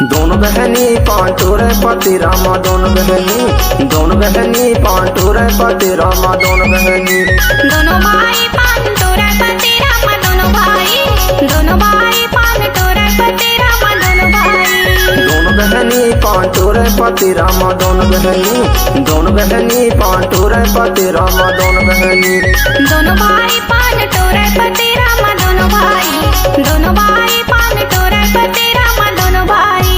दोनों बहनी पांटूर पति रामा दोनों बहनी पांटूर पति रामा दोनों बहनी दोनों भाई पांटूर पति रामा दोनों भाई पांटूर पति रामा दोनों भाई दोनों बहनी पांटूर पति रामा दोनों बहनी पांटूर पति रामा दोनों बहनी दोनों भाई पांटूर पति रामा दोनों भाई पांटूर पति रामा दोनों भाई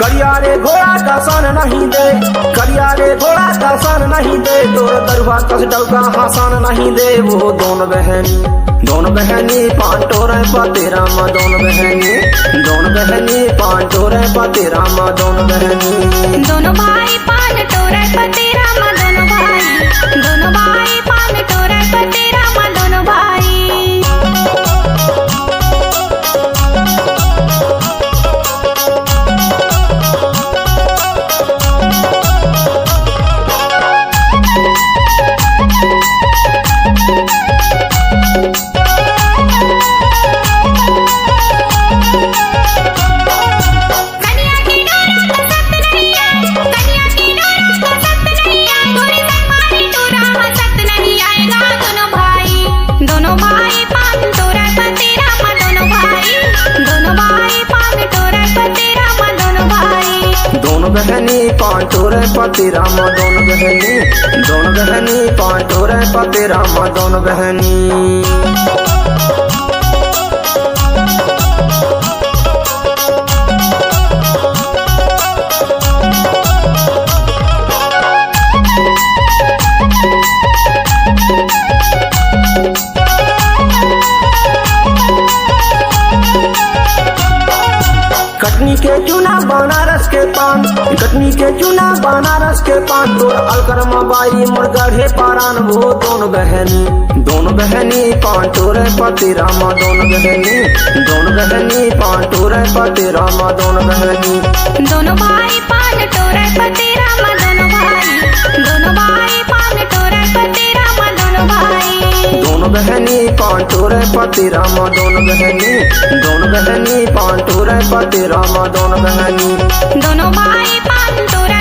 करिया रे घोड़ा का सन नहीं दे करिया रे घोड़ा का सन नहीं दे तोर दरबार कस डलका हासान नहीं दे वो दोनों बहनी पांटूर पति रामा दोनों बहनी पांटूर पति रामा दोनों बहनी दोनों भाई पांटूर पति रामा दोनों भाई पांटूर पति रामा दोनों भाई बहनी पांटूर पति रामा दोनों बहनी पांटूर पति रामा दोनों बहनी कटनी के चूना बनारस के पान कटनी के चूना बनारस के पान तोर अलकरमा बाई मुर्गढ़े पारान वो दोनों बहनी पांटूर पति रामा दोनों बहनी पांटूर पति रामा दोनों बहनी दोनों भाई पांटूर पति रामा दोनों भाई पांटूर पति रामा दोनों भाई दोनों बहनी पांटूर पति रामा दोनों बहनी पांटूर पति रामा दोनों बहनी दोनों भाई पांटूर